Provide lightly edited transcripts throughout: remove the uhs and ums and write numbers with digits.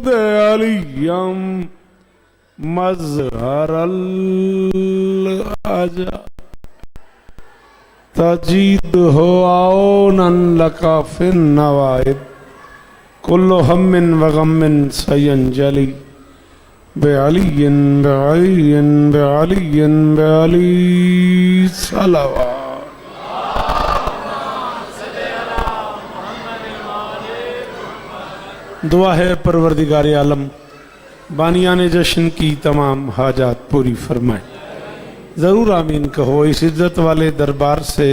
अलियम मज़हरल अजा तजीद हो आउनन लका फिन नवाइब कुल्लु हम्मिन व गम्मिन सयंजली बेअलियन बेअलियन बेअलियन बेअली सलावा। दुआ है परवरदिगार आलम बानियान जश्न की तमाम हाजात पूरी फरमाए। ज़रूर आमीन कहो। इस इज्जत वाले दरबार से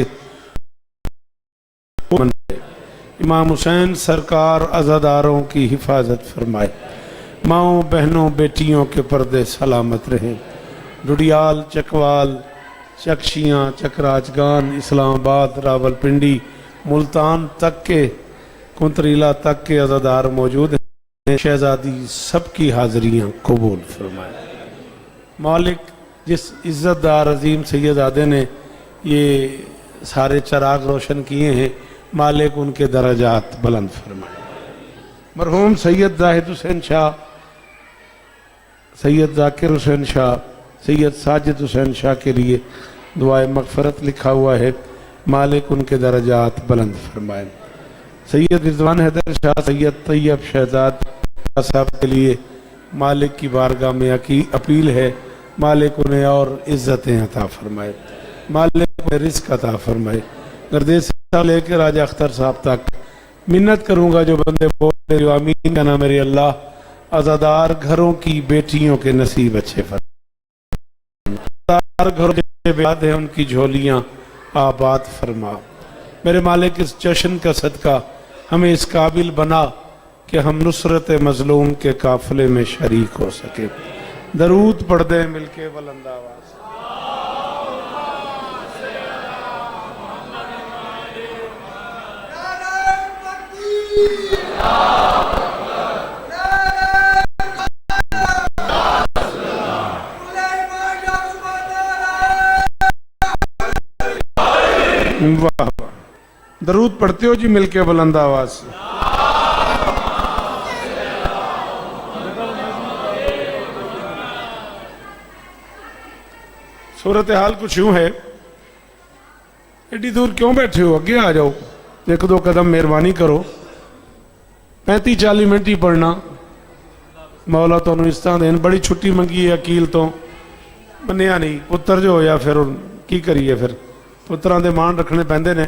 इमाम हुसैन सरकार अज़ादारों की हिफाजत फरमाए। माओं बहनों बेटियों के पर्दे सलामत रहें। डुडियाल चकवाल चकशियाँ चकराजगान इस्लामाबाद रावलपिंडी मुल्तान तक के कुंतरीला तक के अज़ादार मौजूद हैं। शहजादी सबकी हाज़रियाँ कबूल फरमाए। मालिक जिस इज़्ज़तदार अजीम सैयदादे ने ये सारे चराग रोशन किए हैं, मालिक उनके दर्जात बुलंद फरमाए। मरहूम सैयद जाहिद हुसैन शाह, सैयद जाकिर हुसैन शाह, सैयद साजिद हुसैन शाह के लिए दुआए मग़फ़रत लिखा हुआ है। मालिक उनके दर्जात बुलंद फरमाए। सैयद रिजवान हैदर शाह, सैयद तैयब शहजाद साहब के लिए मालिक की बारगाह में अपील है, मालिक उन्हें और इज़्ज़तें अता फरमाए, मालिक उन्हें रिज़्क़ अता फरमाए। गर्देश से लेकर राजा अख्तर साहब तक मिन्नत करूँगा जो बंदे बोले आमीन कहना मेरे अल्लाह अज़ादार घरों की बेटियों के नसीब अच्छे फरमा, घरों के बाद है उनकी झोलियाँ आबाद फरमा। मेरे मालिक इस जश्न का सदका हमें इस काबिल बना कि हम नुसरत मजलूम के काफिले में शरीक हो सके। दरूद पढ़ दे मिलके बुलंद आवाज़। वाह वाह, दरूद पढ़ते हो जी मिलके बुलंद आवाज़ से। सूरत हाल कुछ यूं है, एडी दूर क्यों बैठे हो, आगे आ जाओ, एक दो कदम मेहरबानी करो। 35-40 मिनट ही पढ़ना, मौला तो इस तरह देन। बड़ी छुट्टी मंगी है अकील तो मनिया नहीं, पुत्र जो होया फिर की करिए, फिर पुत्रां दे मान रखने पैंदे ने।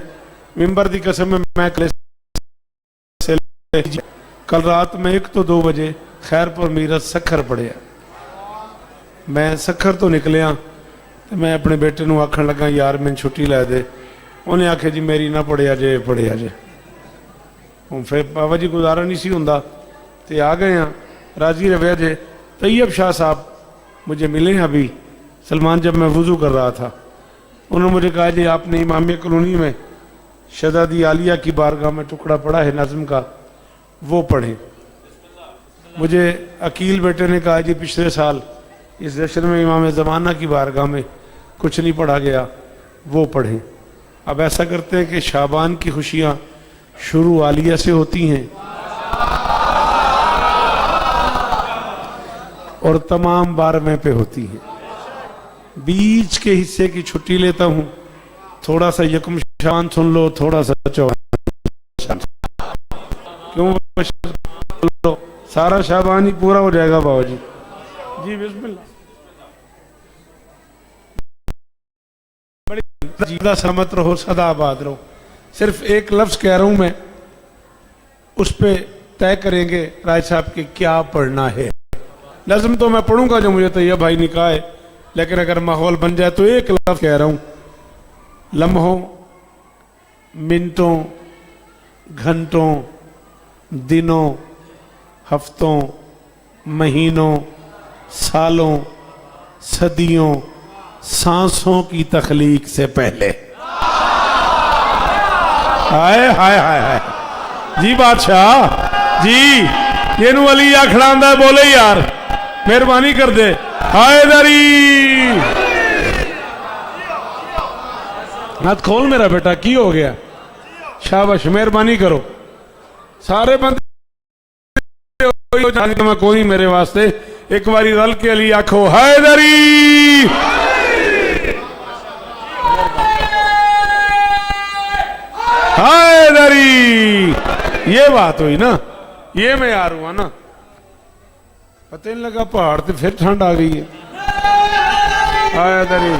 मिंबर की कसम में मैं कल रात में 1 तो 2 बजे खैरपुर मीरत सखर पढ़िया। मैं सखर तो निकलिया तो मैं अपने बेटे को आखन लगा यार मैंने छुट्टी लै दे। उन्हें आखे जी मेरी ना पढ़िया जे पढ़िया जे। हूँ फिर बाबा जी गुजारा नहीं सी हुंदा ते आ गए हैं। राजी रवैया जे। तैयब शाह साहब मुझे मिले हैं अभी सलमान, जब मैं वज़ू कर रहा था उन्होंने मुझे कहा जी आपने इमामिया कॉलोनी में शहजादी आलिया की बारगाह में टुकड़ा पढ़ा है नज़्म का, वो पढ़ें। मुझे अकील बेटे ने कहा जी पिछले साल इस जश्न में इमाम ज़माना की बारगाह में कुछ नहीं पढ़ा गया, वो पढ़ें। अब ऐसा करते हैं कि शाबान की खुशियाँ शुरू आलिया से होती हैं और तमाम 12वें पे होती हैं। बीच के हिस्से की छुट्टी लेता हूँ, थोड़ा सा यकम शाबान सुन लो, थोड़ा सा चौहान, क्यों सारा शाबान ही पूरा हो जाएगा बाबा जी। जी बिस्मिल्लाह। बड़ी जीदा सहमत रहो, सदा आबाद रहो। सिर्फ एक लफ्ज कह रहा हूं मैं, उस पे तय करेंगे राय साहब कि क्या पढ़ना है। नज़्म तो मैं पढ़ूंगा जो मुझे तैयब भाई ने कहा है, लेकिन अगर माहौल बन जाए तो एक लफ्ज कह रहा हूं। लम्हों, मिनटों, घंटों, दिनों, हफ्तों, महीनों, सालों, सदियों, सांसों की तख्लीक से पहले। हाय हाय हाय हाय जी बादशाह जी, ये नू अली आखड़ा आंदा बोले यार मेहरबानी कर दे। हायदरी हाथ खोल मेरा बेटा, की हो गया? शाबाश, मेहरबानी करो सारे बंदे मैं कोई मेरे वास्ते एक बारी रल के अली आखो हैदरी। हैदरी ये बात हुई ना, ये मैं यार हुआ ना, पता नहीं लगा पहाड़ पे फिर ठंड आ गई है। हैदरी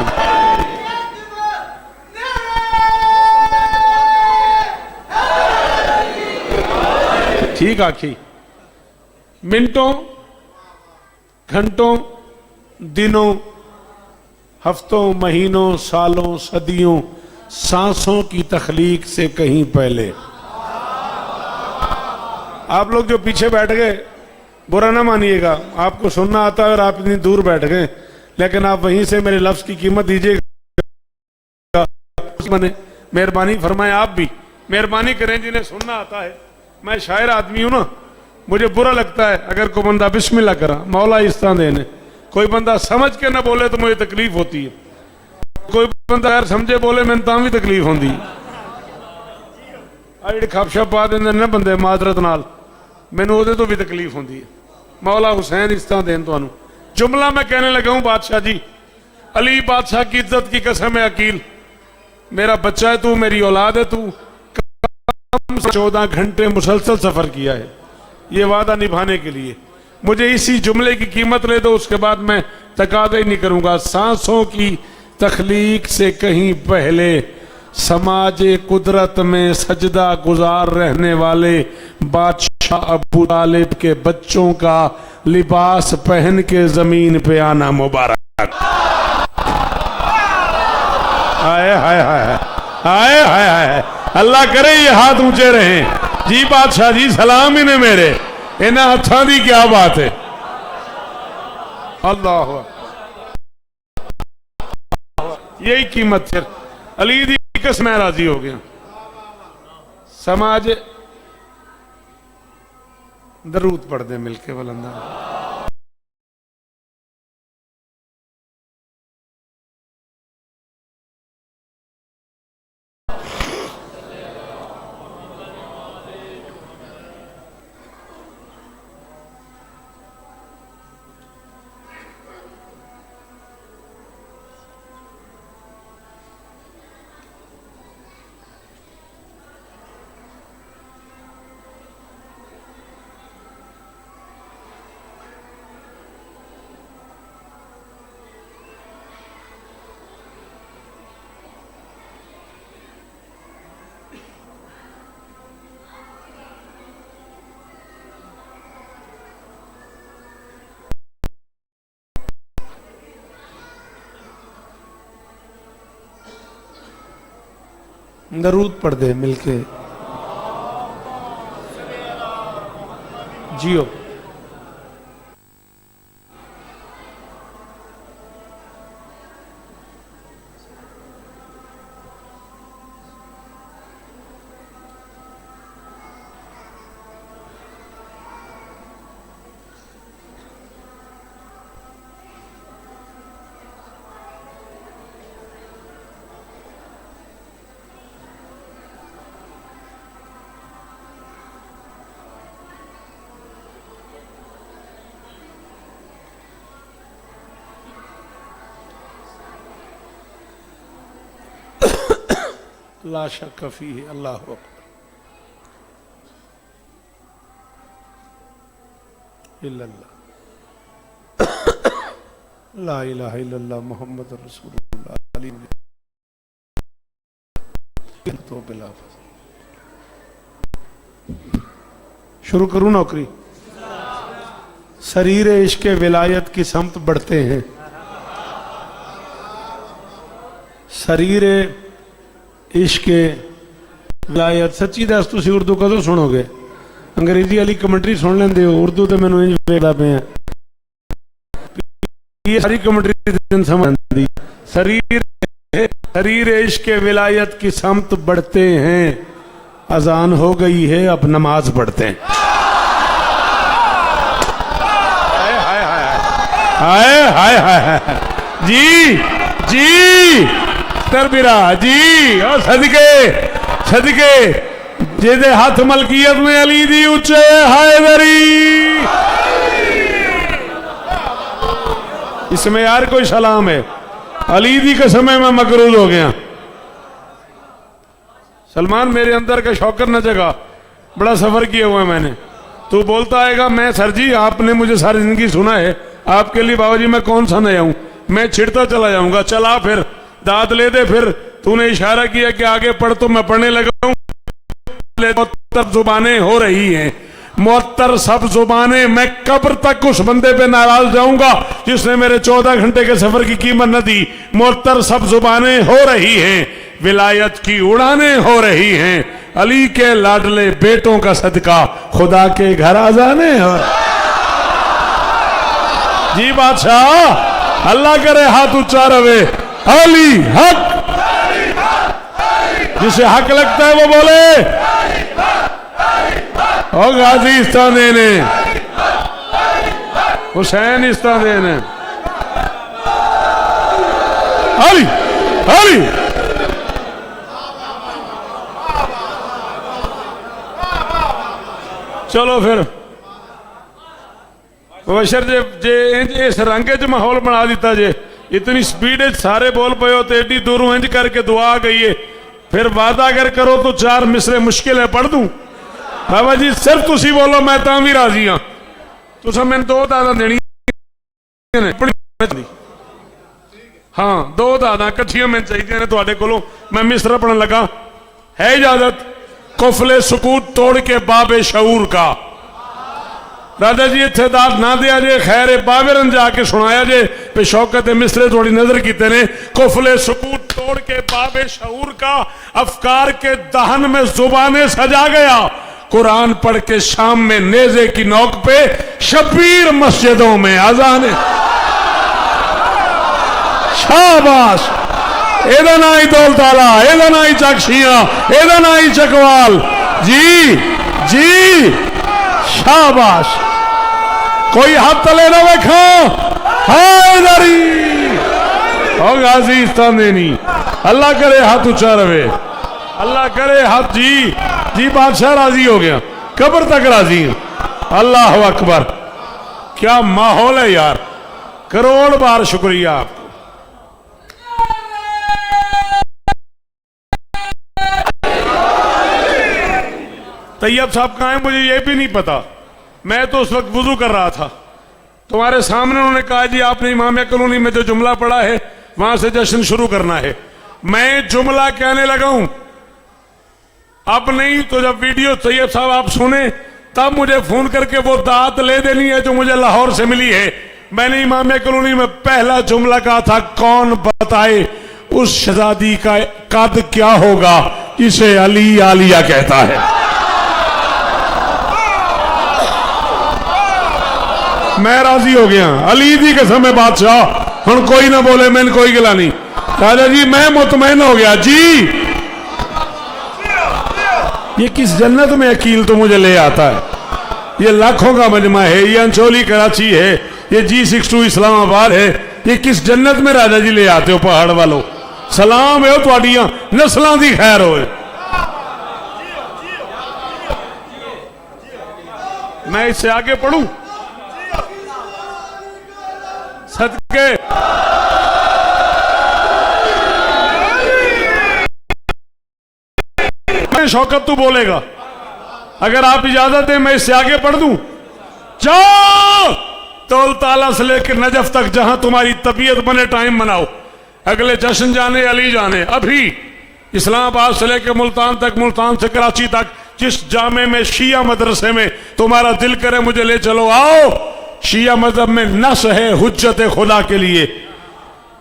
ठीक आखी। मिनटों, घंटों, दिनों, हफ्तों, महीनों, सालों, सदियों, सांसों की तख्लीक से कहीं पहले। आप लोग जो पीछे बैठ गए बुरा ना मानिएगा, आपको सुनना आता है और आप इतनी दूर बैठ गए, लेकिन आप वहीं से मेरे लफ्ज की कीमत दीजिएगा। मैंने मेहरबानी फरमाए, आप भी मेहरबानी करें जिन्हें सुनना आता है। मैं शायर आदमी हूं ना, मुझे बुरा लगता है अगर कोई बंदा बिस्मिल्लाह करा मौला इस तरह देने, कोई बंदा समझ के ना बोले तो मुझे तकलीफ होती है, कोई बंदा यार समझे बोले मैंने तां भी तकलीफ होती है। जेडे खपशप पा देंगे ना बंदे माजरत नाल, मैनू उहदे तो भी तकलीफ होती है। मौला हुसैन इस तरह देन तुहानू। जुमला मैं कहने लगा हूं, बादशाह जी अली बादशाह की इज्जत की कसम है अकील, मेरा बच्चा है तू, मेरी औलाद है तू, 14 घंटे मुसलसल सफर किया है ये वादा निभाने के लिए, मुझे इसी जुमले की कीमत ले दो, उसके बाद मैं तकादा ही नहीं करूंगा। सांसों की तख्लीक से कहीं पहले समाजे कुदरत में सजदा गुजार रहने वाले बादशाह अबू तालिब के बच्चों का लिबास पहन के जमीन पे आना मुबारक। हाय हाय हाय हाय हाय हाय, अल्लाह करे ये हाथ ऊंचे रहें जी। बादशाह जी सलाम इन्हें मेरे, इन्हें हथा दी क्या बात है। अल्लाह यही कीमत फिर अली दी कसम मैं राजी हो गया। समाज दरूद पढ़ दे मिलके बुलंदा। दरूद पढ़ दे मिलके जियो। ला शक फीह, अल्लाह अकबर, इल्लल्लाह, ला इलाहा इल्लल्लाह मुहम्मद रसूलुल्लाह। तो बिला शुरू करूं नौकरी। शरीर इश्क विलायत की समत बढ़ते हैं, शरीर इश्क विलायत। सच्ची दस तुसी उर्दू कदों सुनोगे? अंग्रेजी वाली कमेंट्री सुन लेंदे हो, उर्दू तो मैनू इंज वेखदा पे ये सारी कमेंट्री दिन समझ आती। शरीर इश्क विलायत की समत बढ़ते हैं, अजान हो गई है अब नमाज पढ़ते हैं। हाय हाय हाय जी जी तरबिरा जी और सदके सदके जेदे हाथ मलकियत में अली दी उच्चे हैदरी। इसमें यार कोई सलाम है। अली दी कसम है मैं मकरूज हो गया। सलमान मेरे अंदर का शौकर न जगा, बड़ा सफर किया हुआ है मैंने। तू बोलता आएगा मैं सर जी आपने मुझे सारी जिंदगी सुना है, आपके लिए बाबा जी मैं कौन सा नया हूं, मैं छिड़ता चला जाऊंगा। चला फिर दाद ले दे। फिर तूने इशारा किया कि आगे पढ़, तो मैं पढ़ने लगा हूं। मुअत्तर जुबानें हो रही हैं, मुअत्तर सब जुबानें। मैं कब्र तक उस बंदे पे नाराज जाऊंगा जिसने मेरे 14 घंटे के सफर की कीमत न दी। मुअत्तर सब जुबानें हो रही हैं, विलायत की उड़ानें हो रही हैं, अली के लाडले बेटों का सदका खुदा के घर आ जाने हो। जी बादशाह अल्लाह करे हाथ ऊंचा रहे। अली हक, जिसे हक लगता है वो बोले। ओ गाजी इस्ताने ने, हुसैन इस्ताने ने, अली अली। चलो फिर बशर जे जे इस रंग च माहौल बना दिता जे, इतनी स्पीड सारे बोल पे हो तो एडी दूरों इंज करके दुआ आ गई है। फिर वादा अगर करो तो 4 मिसरे मुश्किल है पढ़ दूं। बाबा जी सिर्फ तुसी बोलो मैं तां भी राजी हाँ। तुसा मैंने 2 दादा देनी, हाँ 2 दादा कट्ठियां मैं चाहिए ने तुहाडे कोलों। मैं मिसरा पढ़न लगा। है इजाजत? कुफले सुकूत तोड़ के बाबे शऊर का। राजा जी इत्थे दाद ना दिया जे, खैर बाबेरन जाके सुनाया जे पे शौकत मिसरे थोड़ी नजर कीते ने। कुफले सुकूत तोड़ के बाबे शऊर का, अफकार के दहन में जुबाने सजा गया। कुरान पढ़ के शाम में नेजे की नोक पे शबीर मस्जिदों में अजाने। शाबाश। एदा ना ही दौलताला, एदा ना ही चकशियां, एदा ना ही चकवाल। जी जी शाबाश। कोई हाथ तले ना देखो। हैदरी हो गाजी इस्तानी। अल्लाह करे हाथ ऊंचा रहे, अल्लाह करे हाथ। जी जी बादशाह राजी हो गया, कब्र तक राजी है। अल्लाह अकबर, क्या माहौल है यार। करोड़ बार शुक्रिया आपको। तैयब साहब कहाँ हैं मुझे ये भी नहीं पता। मैं तो उस वक्त वुजू कर रहा था, तुम्हारे सामने उन्होंने कहा जी आपने इमामिया कॉलोनी में जो जुमला पढ़ा है वहां से जश्न शुरू करना है। मैं जुमला कहने लगा हूं, अब नहीं तो जब वीडियो तैयब साहब आप सुने तब मुझे फोन करके वो दात ले देनी है जो मुझे लाहौर से मिली है। मैंने इमामिया कॉलोनी में पहला जुमला कहा था, कौन बताए उस शहजादी का कद क्या होगा, इसे अली आलिया कहता है। मैं राजी हो गया। अली दी कसम है बादशाह, हम कोई ना बोले, मैंने कोई गिला नहीं। राजा जी मैं मुतमैन हो गया। जी ये किस जन्नत में अकील तो मुझे ले आता है। ये लाखों का मजमा है, ये अंचोली कराची है, ये G62 इस्लामाबाद है। ये किस जन्नत में राजा जी ले आते हो पहाड़ वालों। सलाम है तुहाडियां नस्लां दी खैर होए। मैं इससे आगे पढ़ूं सदके। मैं शौकत तू बोलेगा, अगर आप इजाजत दें मैं इससे आगे पढ़ दूं। जाओ तौल ताला से लेकर नजफ तक जहां तुम्हारी तबीयत बने टाइम बनाओ। अगले जश्न जाने अली जाने। अभी इस्लामाबाद से लेकर मुल्तान तक, मुल्तान से कराची तक, जिस जामे में शिया मदरसे में तुम्हारा दिल करे मुझे ले चलो। आओ। शिया मजहब में नस है हुज्जत खुदा के लिए,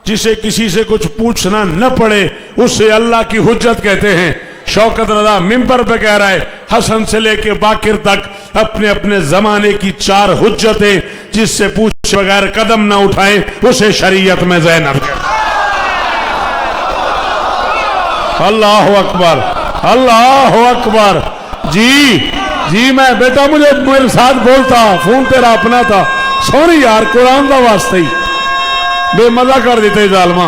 जिसे किसी से कुछ पूछना न पड़े उसे अल्लाह की हुज्जत कहते हैं। शौकत रजा मिंबर पे कह रहा है, हसन से लेके बाकिर तक अपने अपने जमाने की 4 हुज्जतें, जिससे पूछे बगैर कदम ना उठाए उसे शरीयत में ज़ैनब कहते हैं। अल्लाह अकबर, अल्लाह अकबर। जी जी मैं बेटा मुझे मेरे साथ बोलता, फोन तेरा अपना था। सॉरी यार, कुरान का वास्ते ही बेमजा कर देते जालमा।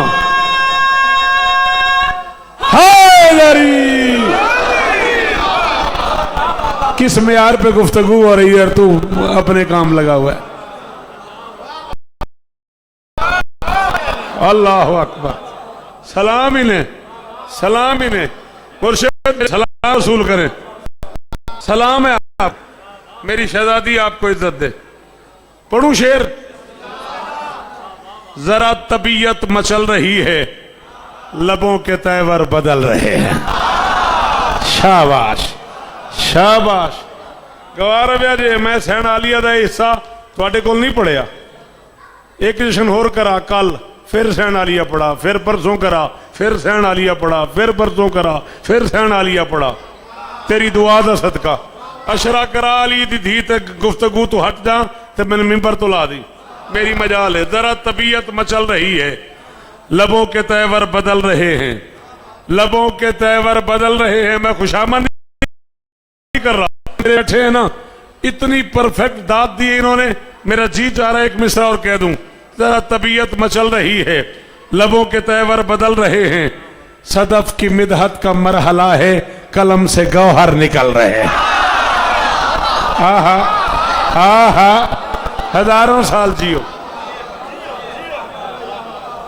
किस मेयार पे गुफ्तगू हो रही है, तू अपने काम लगा हुआ है। अल्लाह अकबर। सलाम इन्हें, सलाम इन्हें। मुर्शिद सलाम वसूल करें। सलाम है आप, मेरी शहजादी आपको इज्जत दे। पढ़ूं शेर। जरा तबीयत मचल रही है, लबों के तेवर बदल रहे हैं। शाबाश शाबाश। गवार जे मैं सैन आलिया का हिस्सा थोड़े को नहीं पढ़िया। एक जश्न होर करा कल, फिर सैन आलिया पढ़ा, फिर परसों करा, फिर सैन आलिया पढ़ा, फिर परसों करा, फिर सैन आलिया पढ़ा। तेरी दुआ दा सदका अशरा करा अली दी धी ते गुफ्तगू तो हट जा ते मैंने मिंबर तो ला दी। मेरी मजाल है। जरा तबीयत मचल रही है, लबों के तेवर बदल रहे हैं, लबों के तेवर बदल रहे हैं। मैं खुशामद नहीं कर रहा, मेरे बैठे हैं ना, इतनी परफेक्ट दाद दी इन्होंने, मेरा जी चाह रहा है एक मिसरा और कह दूं। जरा तबीयत मचल रही है, लबों के तेवर बदल रहे हैं, सदफ की मिदहत का मरहला है, कलम से गौहर निकल रहे हैं। आहा आहा, हजारों साल जियो।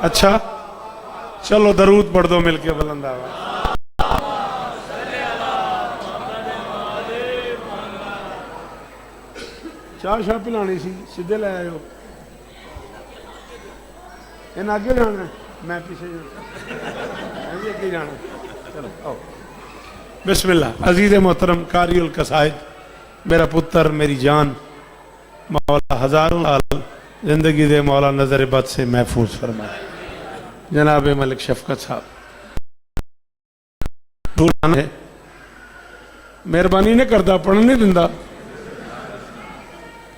अच्छा चलो दरूद पढ़ दो मिलके बुलंद आवाज। चाह शाह पिलानी सी, सीधे ले आयो। इन आगे जाना है, मैं पीछे जाना, अगे जाना। चलो आओ। बिस्मिल्लाह। अजीज मोहतरम कारियुल कसाइद, मेरा पुत्र, मेरी जान, मौला हजारों साल जिंदगी दे मौला नजर बद से महफूज फरमाए। जनाब मलिक शफकत साहब मेहरबानी नहीं करता, पढ़न नहीं दिंदा।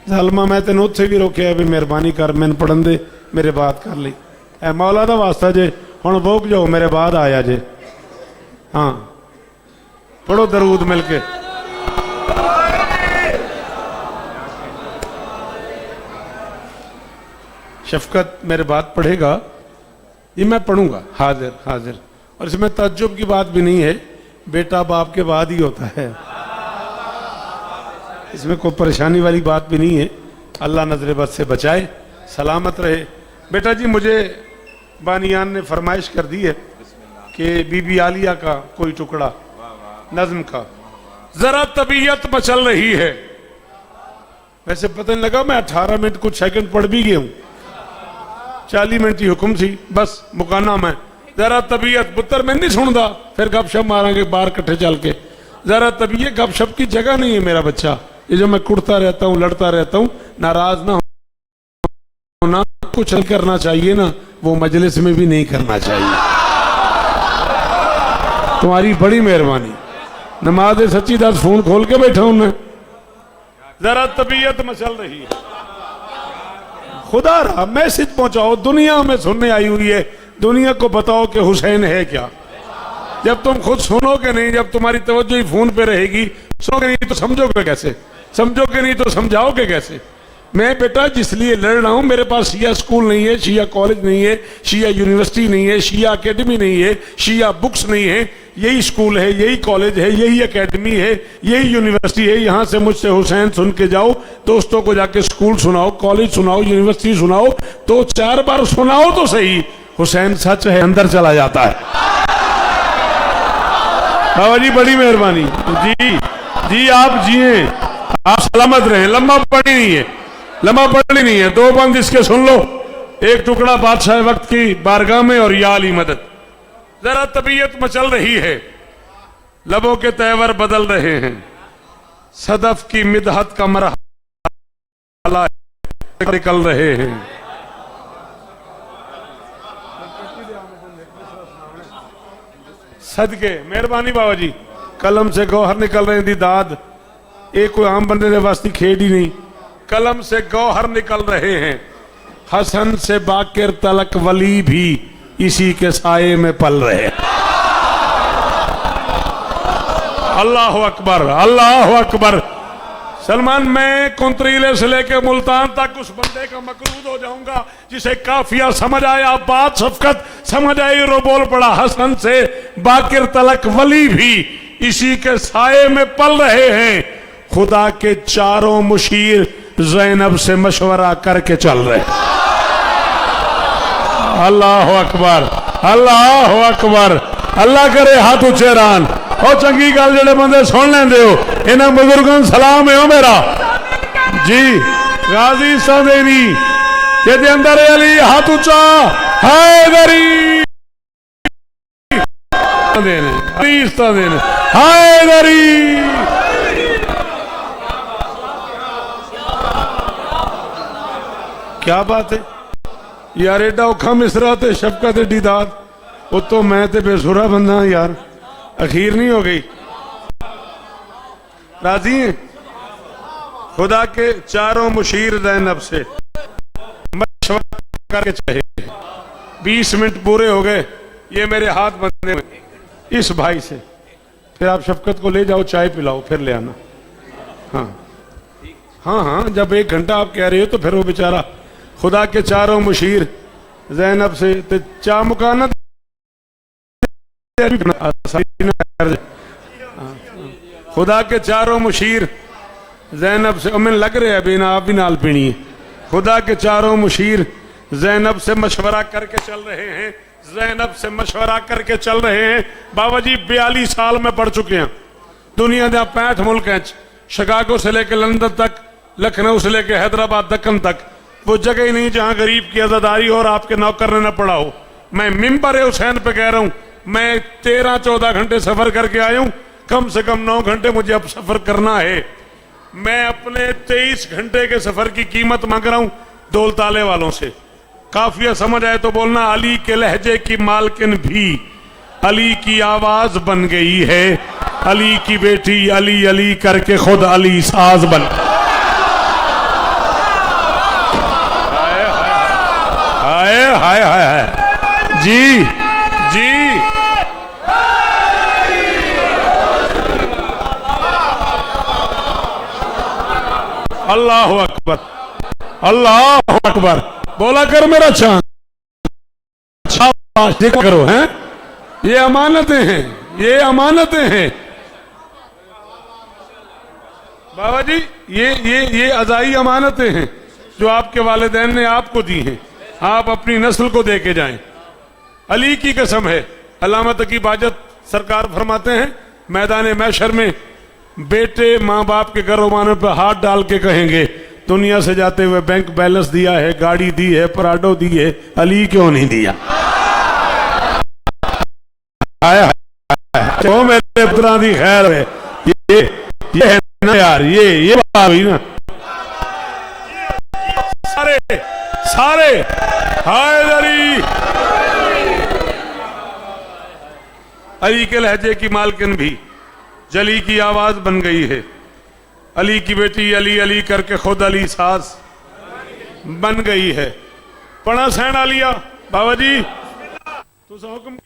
जालमा मैं तेन उत्थे भी रोकया भी मेहरबानी कर, मैंने पढ़न दे, मेरे बात कर ली। ए मौला दा वास्ता जे हुण बोक जाओ, मेरे बाद आया जे। हाँ पढ़ो दरूद मिलके। शफकत मेरे बात पढ़ेगा, ये मैं पढ़ूंगा, हाजिर हाजिर। और इसमें तज्जुब की बात भी नहीं है, बेटा बाप के बाद ही होता है, इसमें कोई परेशानी वाली बात भी नहीं है। अल्लाह नजर बद से बचाए, सलामत रहे। बेटा जी मुझे बानियान ने फरमाइश कर दी है कि बीबी आलिया का कोई टुकड़ा नज्म का। जरा तबीयत मचल रही है। वैसे पता नहीं लगा, मैं 18 मिनट कुछ सेकंड पढ़ भी गया हूं। 40 मिनट की हुक्म थी, बस मुकाना मैं। जरा तबीयत पुत्र मैं नहीं सुनता, फिर गपशप मारेंगे बाहर कट्ठे चल के। जरा तबीयत गपशप की जगह नहीं है मेरा बच्चा। ये जो मैं कुड़ता रहता हूँ, लड़ता रहता हूँ, नाराज ना होना, कुछ करना चाहिए ना, वो मजलिस में भी नहीं करना चाहिए। तुम्हारी बड़ी मेहरबानी। नमाज सच्ची दस फोन खोल के बैठा हूं मैं। जरा तबीयत मचल रही है, खुदा रहा मैसेज पहुंचाओ, दुनिया में सुनने आई हुई है, दुनिया को बताओ कि हुसैन है क्या। जब तुम खुद सुनोगे नहीं, जब तुम्हारी तवज्जो ही फोन पे रहेगी, सुनोगे नहीं तो समझोगे कैसे, समझोगे नहीं तो समझाओगे कैसे। मैं बेटा जिसलिए लड़ रहा हूं, मेरे पास शिया स्कूल नहीं है, शिया कॉलेज नहीं है, शिया यूनिवर्सिटी नहीं है, शिया एकेडमी नहीं है, शिया बुक्स नहीं है। यही स्कूल है, यही कॉलेज है, यही एकेडमी है, यही यूनिवर्सिटी है। यहां से मुझसे हुसैन सुन के जाओ, दोस्तों को जाके स्कूल सुनाओ, कॉलेज सुनाओ, यूनिवर्सिटी सुनाओ, तो 4 बार सुनाओ तो सही, हुसैन सच है अंदर चला जाता है। बाबा जी बड़ी मेहरबानी जी। जी आप जिए, आप सलामत रहे। लम्बा पढ़ी नहीं है, लम्बा पढ़नी नहीं है, 2 बंद इसके सुन लो। एक टुकड़ा बादशाह वक्त की बारगाह में और या अली मदद। जरा तबीयत मचल रही है, लबों के तेवर बदल रहे हैं, सदफ की मिदहत का मरहला निकल रहे हैं। सदके मेहरबानी बाबा जी, कलम से गौहर निकल रहे दी दाद। एक कोई आम बंदे के वास्ते खेड ही नहीं, कलम से गौहर निकल रहे हैं। हसन से बाकिर तलक वली भी इसी के साये में पल रहे हैं। अल्लाह अकबर, अल्लाह अकबर। सलमान मैं कुंतरीले से लेके मुल्तान तक उस बंदे का मकरूद हो जाऊंगा जिसे काफिया समझ आया, बात शफकत समझ आई, रो बोल पड़ा। हसन से बाकिर तलक वली भी इसी के साये में पल रहे हैं। खुदा के चारों मुशीर ज़ैनब से मशवरा करके चल रहे। अल्लाह अकबर, अल्लाह अकबर। अल्लाह करे हाथ उच्चे रहन। और चंगी गल जेडे बंदे सुन लेंदे हो, इन्हां बुजुर्गों सलाम है मेरा जी। गाजी सदेनी जेदे अंदर अली हाथ उच्चा हैदरी देने हैदरी। क्या बात है यार, एडा औखा मिसरा ते शफकत एडी दाद, उतो मैं ते बेसुरा बंदा यार। अखीर नहीं हो गई। राजी हैं? खुदा के चारों मुशीर ज़ैनब से मशवरा करके चाहे 20 मिनट पूरे हो गए, ये मेरे हाथ बंधे हुए इस भाई से। फिर आप शफकत को ले जाओ, चाय पिलाओ, फिर ले आना। हाँ हाँ हाँ, जब 1 घंटा आप कह रहे हो तो फिर वो बेचारा खुदा के चारों मुशीर ज़ैनब से ते चा मुकाना खुदा के चारों मुशीर ज़ैनब से मैंने लग रहा है अभी ना, आप भी नाल पीनी है। खुदा के चारों मुशीर ज़ैनब से मशवरा करके चल रहे हैं, ज़ैनब से मशवरा करके चल रहे हैं। बाबा जी 42 साल में पढ़ चुके हैं दुनिया के 65 मुल्क हैं, शिकागो से लेकर लंदन तक, लखनऊ से लेकर हैदराबाद दक्कन तक, वो जगह ही नहीं जहां गरीब की आज़ादारी और आपके नौकर ने न पड़ा हो। मैं मिंबर हुसैन पे कह रहा हूं, मैं 13-14 घंटे सफर करके आया हूं, कम से कम 9 घंटे मुझे अब सफर करना है। मैं अपने 23 घंटे के सफर की कीमत मांग रहा हूं दौलताले वालों से। काफिया समझ आए तो बोलना, अली के लहजे की मालकिन भी अली की आवाज बन गई है, अली की बेटी अली अली करके खुद अली साज बन। हाय हाय हाय हाय जी जी। अल्लाह अकबर, अल्लाह अकबर। बोला कर मेरा चांद, देखा करो हैं, ये अमानतें हैं, ये अमानतें हैं बाबा जी। ये अज़ाई अमानतें हैं जो आपके वालिदैन ने आपको दी हैं। आप अपनी नस्ल को दे के जाएं। अली की कसम है, अल्लामा तकी बाजत सरकार फरमाते हैं, मैदान महशर में बेटे माँ बाप के गरोमाने पर हाथ डाल के कहेंगे, दुनिया से जाते हुए बैंक बैलेंस दिया है, गाड़ी दी है, पराडो दी है, अली क्यों नहीं दिया? आया तो मेरे पुत्रा दी खैर है। ये है ना यार, ये बात हुई ना। सारे सारे हैदरी, अली के लहजे की मालकिन भी जली की आवाज बन गई है। अली की बेटी अली अली करके खुद अली सास बन गई है। पढ़ा सैन आलिया बाबा जी तो हुक्म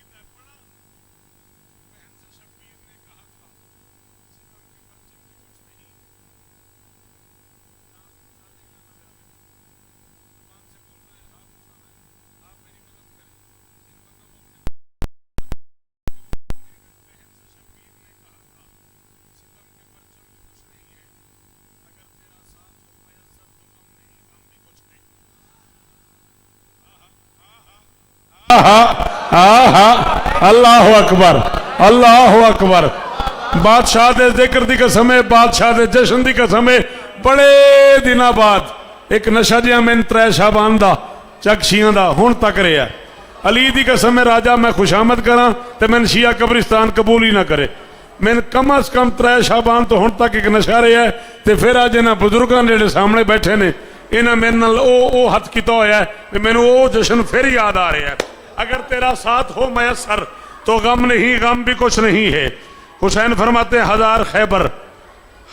अल्लाह अकबर, अल्लाह अकबर। बादशाह दे जिक्र दी कसम है, बादशाह दे जश्न दी कसम है। बड़े दिनों बाद एक नशा जिहा मैंने 3 शाबान दा चकशियां दा हुण तक रहा। अली दी कसम है, राजा मैं खुशामद करा तो मैंने शिया कब्रिस्तान कबूल ही ना करे। मैंने कम अज कम 3 शाबान तो हुण तक एक नशा रहा है। तो फिर अज इन्होंने बुजुर्गों जेडे सामने बैठे ने, इन्हें मेरे नाल ओ हथ किया होया है, मैनू वो जश्न फिर याद आ रहा है। अगर तेरा साथ हो मयसर तो गम नहीं, गम भी कुछ नहीं है। हुसैन फरमाते हैं, 1000 खैबर,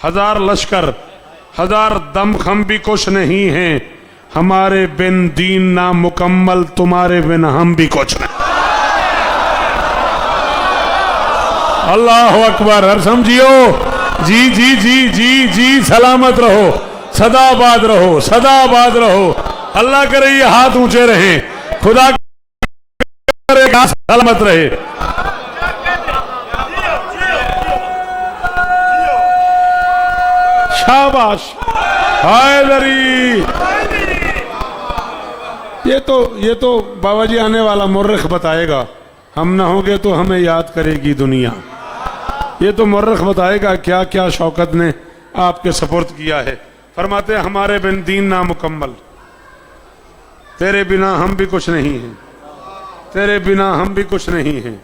1000 लश्कर, 1000 दमखम भी कुछ नहीं है, हमारे बिन दीन ना मुकम्मल, तुम्हारे बिन हम भी कुछ नहीं। अल्लाह अकबर। हर समझियो जी जी जी जी जी। सलामत रहो, सदाबाद रहो, सदाबाद रहो। अल्लाह करे ये हाथ ऊंचे रहे, खुदा करे सलामत रहे। शाबाश हैदरी। ये तो बाबा जी आने वाला मुर्रिख बताएगा। हम ना होंगे तो हमें याद करेगी दुनिया। ये तो मुर्रिख बताएगा क्या क्या शौकत ने आपके सपुर्द किया है। फरमाते हैं हमारे बिन दीन ना मुकम्मल, तेरे बिना हम भी कुछ नहीं हैं, तेरे बिना हम भी कुछ नहीं हैं,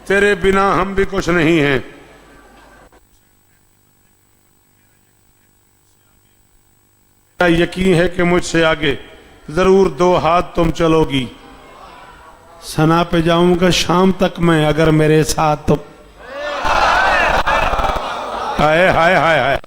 तेरे बिना हम भी कुछ नहीं हैं। यकीन है कि मुझसे आगे जरूर दो हाथ तुम चलोगी। सना पे जाऊंगा शाम तक मैं अगर मेरे साथ तुम। हाय हाय हाय हाय।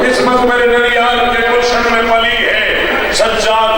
किस्मत मेरे ननियाल के गुलशन में पली है, सज्जाद